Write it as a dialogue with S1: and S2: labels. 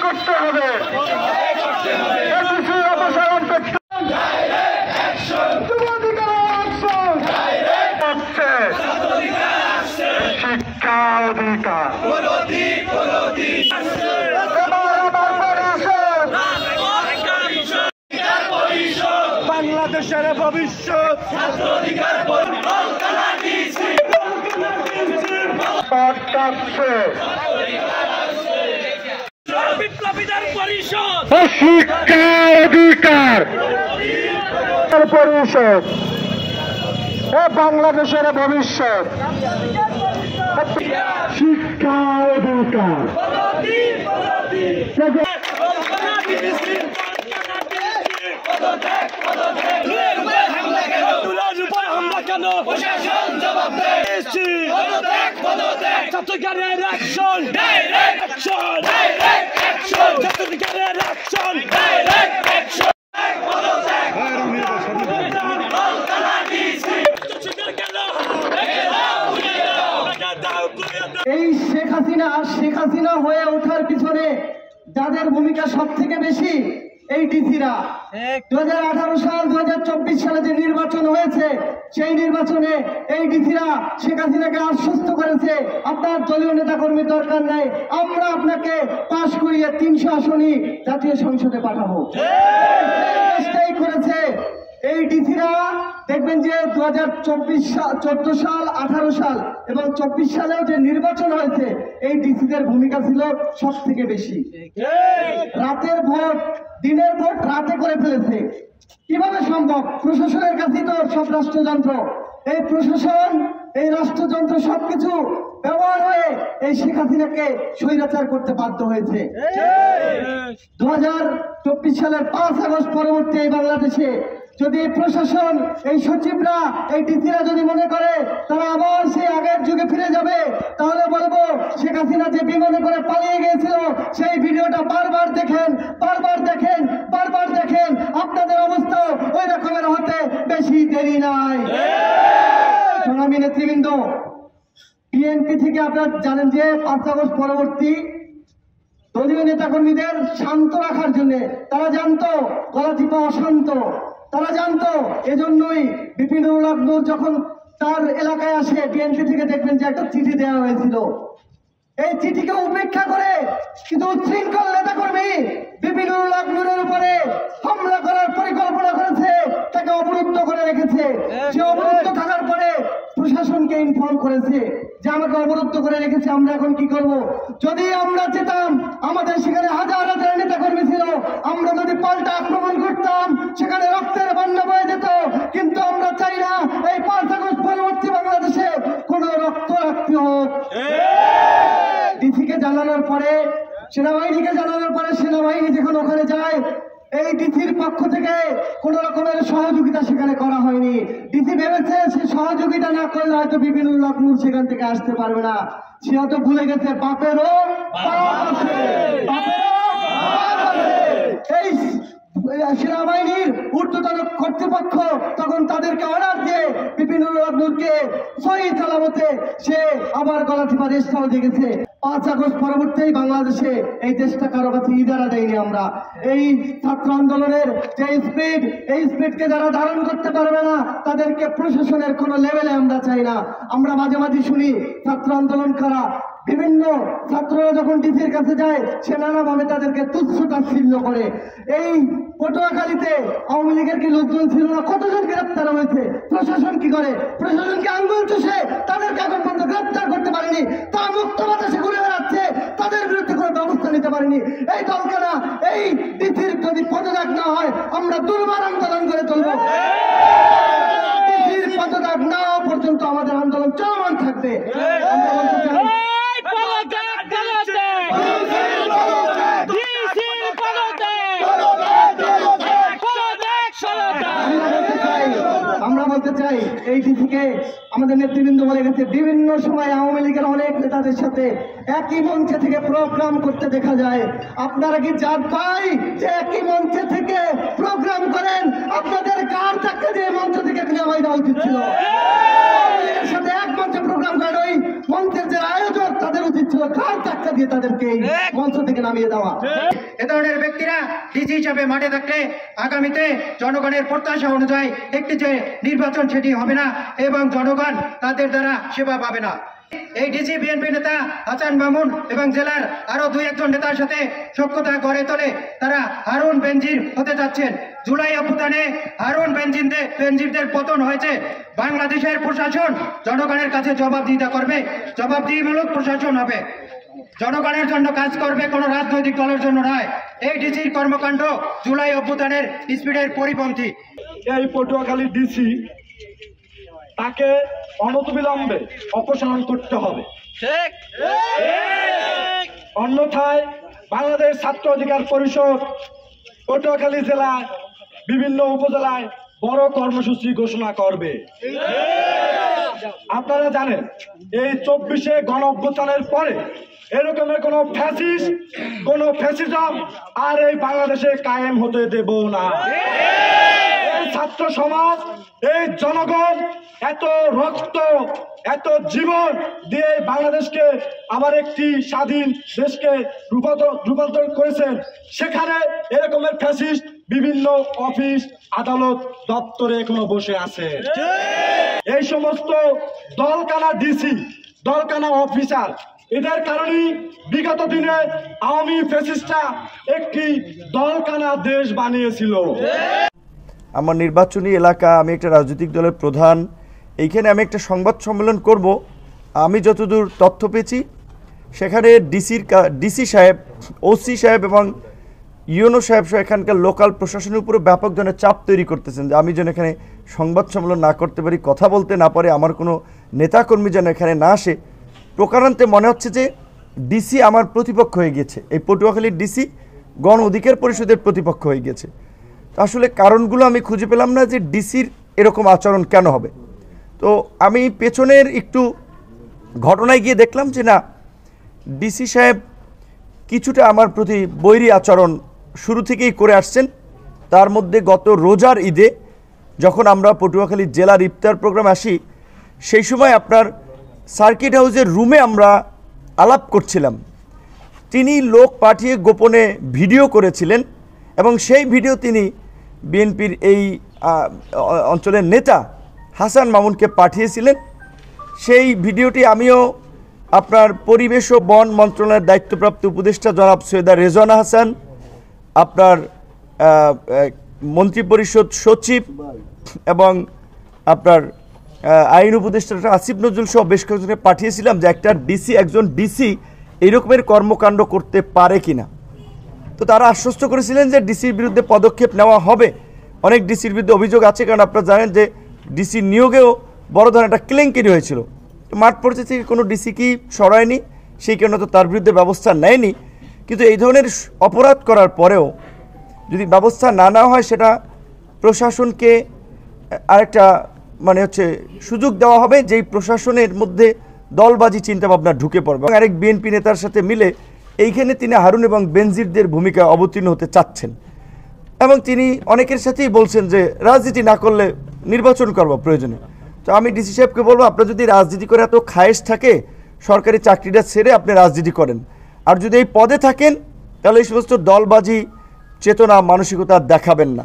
S1: করতে হবে, এসিসি অপসারণ করতে শিক্ষা অধিকার বাংলাদেশের ভবিষ্যৎ
S2: বিপ্লবীদের পরিষদ
S1: শিক্ষা অধিকার পরিষদ বাংলাদেশের ভবিষ্যৎ শিক্ষা অধিকার
S2: ছাত্রলীগের action direct action direct action ছাত্রলীগের অ্যাকশন ডাইরেক্ট অ্যাকশন
S3: এই শেখ হাসিনা হয়ে ওঠার পিছনে যাদের ভূমিকা সব থেকে বেশি এই ডিসিরা 2018 সাল 2024 সালে যে নির্বাচন হয়েছে সেই নির্বাচনে এই ডিসিরা শেখ হাসিনাকে আশ্বস্ত করেছে আপনার দলীয় নেতাকর্মী দরকার নাই, আমরা আপনাকে পাশ করিয়ে 300 আসনই জাতীয় সংসদে পাঠাবো। চেষ্টাই করেছে এই ডিসিরা। দেখবেন যে 2014 সাল 18 সাল এবং 24 সালেও যে নির্বাচন হয়েছে এই ডিসিদের ভূমিকা ছিল সব থেকে বেশি। রাতের ভোট দিনের ভোট রাতে করে ফেলেছে, কিভাবে সম্ভব? প্রশাসনের কাছেই তো সব রাষ্ট্রযন্ত্র, এই প্রশাসন এই রাষ্ট্রযন্ত্র সবকিছু ব্যবহার হয়ে এই শেখ হাসিনাকে স্বৈরাচার করতে বাধ্য হয়েছে। 2024 সালের 5 আগস্ট পরবর্তী এই বাংলাদেশে যদি প্রশাসন এই সচিবরা এই ডিসিরা যদি মনে করে তারা আবার সেই আগের যুগে ফিরে যাবে, তাহলে বলবো শেখ হাসিনা যে বিমানে করে পালিয়ে গিয়েছিল সেই ভিডিওটা বারবার দেখেন, বারবার দেখেন, বারবার দেখেন, আপনাদের অবস্থা ওই রকমের হতে বেশি দেরি নাই। সংগ্রামী নেতৃবৃন্দ, বিএনপি থেকে আপনারা জানেন যে 5 আগস্ট পরবর্তী দলীয় নেতাকর্মীদের শান্ত রাখার জন্য তারা জানতো গলাচিপা অশান্ত, তারা জানতো, এজন্যই বিপিনুর রহমান যখন তার এলাকায় আসে বিএনপি থেকে দেখবেন যে একটা চিঠি দেওয়া হয়েছিল। এই চিঠিকে উপেক্ষা করে কিন্তু উচ্ছৃঙ্খল নেতাকর্মী বিপিনুর রহমানের উপরে হামলা করার পরিকল্পনা করেছে, তাকে অবরুদ্ধ করে রেখেছে। সে অবরুদ্ধ থাকার পরে প্রশাসনকে ইনফর্ম করেছে যে আমাকে অবরুদ্ধ করে রেখেছে, আমরা এখন কি করব? যদি আমরা যেতাম আমাদের সেখানে হাজার হাজার নেতাকর্মী ছিল, আমরা যদি পাল্টা আক্রমণ করতাম সেখানে রক্তের বন্যা বয়ে যেত। কিন্তু আমরা চাই না এই 5 আগস্ট পরবর্তী বাংলাদেশে কোনো রক্তাক্ত হোক। ডিসিকে জানানোর পরে সেনাবাহিনীকে জানানোর পরে সেনাবাহিনী যখন ওখানে যায় এই ডিসির পক্ষ থেকে কোন রকমের সহযোগিতা সেখানে করা হয়নি। ডিসি ভেবেছে সে সহযোগিতা না করলে হয়তো বিপিনুর রহমান সেখান থেকে আসতে পারবে না। সে হয়তো ভুলে গেছে বাপেরও এই সেনাবাহিনীর ঊর্ধ্বতন কর্তৃপক্ষ তখন তাদেরকে অর্ডার দিয়ে বিপিনুর রহমানকে সহি সালামতে সে আবার গলাচিপা রেস্ট হাউসে গেছে। 5 আগস্ট পরবর্তী বাংলাদেশে এই দেশটা কারো কাছে ইজারা দেয়নি আমরা। এই ছাত্র আন্দোলনের যে স্পিড, এই স্পিডকে যারা ধারণ করতে পারবে না তাদেরকে প্রশাসনের কোনো লেভেলে আমরা চাই না। আমরা মাঝে মাঝে শুনি ছাত্র আন্দোলন করা বিভিন্ন ছাত্ররা যখন ডিসির কাছে যায় সে নানাভাবে তাদেরকে তুচ্ছ-তাচ্ছিল্য করে। এই পটুয়াখালীতে আওয়ামী লীগের কি লোকজন ছিল না? কতজন গ্রেপ্তার হয়েছে? প্রশাসন কি করে? প্রশাসনকে আঙ্গুল চুষে তাদেরকে এখন পর্যন্ত গ্রেপ্তার করতে পারেনি, তারা মুক্ত বাতাসে ঘুরে বেড়াচ্ছে, তাদের বিরুদ্ধে কোনো ব্যবস্থা নিতে পারেনি। এই দলকে না, এই ডিসির যদি পদত্যাগ না হয় আমরা দুর্বার আন্দোলন করে তুলব। ডিসির পদত্যাগ না হওয়া পর্যন্ত আমাদের আন্দোলন চলমান থাকবে। আমরা বলতে চাই এই ডিসিকে আমাদের নেতৃবৃন্দ বলে গেছে বিভিন্ন সময় আওয়ামী লীগের অনেক নেতাদের সাথে একই মঞ্চে থেকে প্রোগ্রাম করতে দেখা যায়। আপনারা কি জান পাই যে একই মঞ্চে থেকে প্রোগ্রাম করেন? আপনাদের কার চাকরি দিয়ে মঞ্চ থেকে নামাই দেওয়া উচিত ছিল। আওয়ামী লীগের সাথে এক মঞ্চে প্রোগ্রাম করেন, ওই মঞ্চের যে আয়োজক তাদের উচিত ছিল কার চাকরি দিয়ে তাদেরকে এই মঞ্চ থেকে নামিয়ে দেওয়া।
S4: এ ধরনের ব্যক্তিরা ডিসি হিসাবে মাঠে থাকলে আগামীতে জনগণের প্রত্যাশা অনুযায়ী একটি যে নির্বাচন সেটি হবে না এবং জনগণ তাদের দ্বারা সেবা পাবে না। এই ডিসি বিএনপি নেতা হাসান মামুন এবং জেলার আরো 2-1 নেতার সাথে সখ্যতা গড়ে তোলে তারা হারুন বেনজির হতে যাচ্ছেন। জুলাই অভ্যুত্থানে হারুন বেনজিরদের পতন হয়েছে। বাংলাদেশের প্রশাসন জনগণের কাছে জবাবদিহিতা করবে, জবাবদিহিমূলক প্রশাসন হবে, জনগণের জন্য কাজ করবে, কোনো রাজনৈতিক দলের জন্য নয়। এই ডিসির কর্মকাণ্ড জুলাই অভ্যুত্থানের স্পিডের পরিপন্থী।
S1: এই পটুয়াখালী ডিসি তাকে অনতিবিলম্বে অপসারণ করতে হবে, অন্যথায় বাংলাদেশ ছাত্র অধিকার পরিষদ পটুয়াখালী জেলায় বিভিন্ন উপজেলায় বড় কর্মসূচি ঘোষণা করবে। আপনারা জানেন এই 24-এ গণ অভ্যুত্থানের পরে এরকমের কোন ফ্যাসিজম আর এই বাংলাদেশে কায়েম হতে দেব না। এই ছাত্র সমাজ, এই জনগণ এত রক্ত, এত জীবন দিয়ে বাংলাদেশকে আবার একটি স্বাধীন দেশকে রূপান্তর করেছেন। সেখানে এরকমের ফ্যাসিস্ট বিভিন্ন অফিস আদালত দপ্তরে এখনো বসে আছে। এই সমস্ত দলকানা ডিসি, দলকানা অফিসার, এদের কারণেই বিগত দিনে আওয়ামী ফ্যাসিস্টরা একটি দলকানা দেশ বানিয়েছিল।
S5: আমার নির্বাচনী এলাকা, আমি একটা রাজনৈতিক দলের প্রধান, এইখানে আমি একটা সংবাদ সম্মেলন করব। আমি যতদূর তথ্য পেয়েছি সেখানে ডিসি সাহেব, ওসি সাহেব এবং ইউনো সাহেব সহ এখানকার লোকাল প্রশাসনের উপরে ব্যাপক ধরনের চাপ তৈরি করতেছেন যে আমি যেন এখানে সংবাদ সম্মেলন না করতে পারি, কথা বলতে না পারে, আমার কোনো নেতাকর্মী যেন এখানে না আসে। প্রকারান্তে মনে হচ্ছে যে ডিসি আমার প্রতিপক্ষ হয়ে গেছে, এই পটুয়াখালীর ডিসি গণ অধিকার পরিষদের প্রতিপক্ষ হয়ে গেছে। তো আসলে কারণগুলো আমি খুঁজে পেলাম না যে ডিসির এরকম আচরণ কেন হবে। তো আমি পেছনের একটু ঘটনায় গিয়ে দেখলাম যে না, ডিসি সাহেব কিছুটা আমার প্রতি বৈরী আচরণ শুরু থেকেই করে আসছেন। তার মধ্যে গত রোজার ঈদে যখন আমরা পটুয়াখালী জেলার ইফতার প্রোগ্রাম আসি, সেই সময় আপনার সার্কিট হাউসের রুমে আমরা আলাপ করছিলাম। তিনি লোক পাঠিয়ে গোপনে ভিডিও করেছিলেন এবং সেই ভিডিও তিনি বিএনপির এই অঞ্চলের নেতা হাসান মামুনকে পাঠিয়েছিলেন। সেই ভিডিওটি আমিও আপনার পরিবেশ ও বন মন্ত্রণালয়ের দায়িত্বপ্রাপ্ত উপদেষ্টা জনাব সৈয়দা রেজওয়ানা হাসান, আপনার মন্ত্রিপরিষদ সচিব এবং আপনার আইন উপদেষ্টা আসিফ নজরুল সহ বেশ কয়েকজনকে পাঠিয়েছিলাম যে একজন ডিসি এইরকমের কর্মকাণ্ড করতে পারে কিনা। তো তারা আশ্বস্ত করেছিলেন যে ডিসির বিরুদ্ধে পদক্ষেপ নেওয়া হবে। অনেক ডিসির বিরুদ্ধে অভিযোগ আছে, কারণ আপনারা জানেন যে ডিসি নিয়োগেও বড় ধরনের একটা কেলেঙ্কারি হয়েছিল। মাঠ পর্যায়ে থেকে কোনো ডিসি কি সরায়নি, সেই কারণে তো তার বিরুদ্ধে ব্যবস্থা নেয়নি। কিন্তু এই ধরনের অপরাধ করার পরেও যদি ব্যবস্থা না নেওয়া হয়, সেটা প্রশাসনকে আরেকটা সুযোগ দেওয়া হবে, যেই প্রশাসনের মধ্যে দলবাজি চিন্তাভাবনা ঢুকে পড়বে। এবং আরেক বিএনপি নেতার সাথে মিলে এইখানে তিনি হারুন এবং বেনজিরদের ভূমিকা অবতীর্ণ হতে চাচ্ছেন এবং তিনি অনেকের সাথেই বলছেন যে রাজনীতি না করলে নির্বাচন করব প্রয়োজনে। তো আমি ডিসি সাহেবকে বলবো, আপনার যদি রাজনীতি করে এত খায়েশ থাকে, সরকারি চাকরিটা ছেড়ে আপনি রাজনীতি করেন। আর যদি এই পদে থাকেন তাহলে এই সমস্ত দলবাজি চেতনা মানসিকতা দেখাবেন না।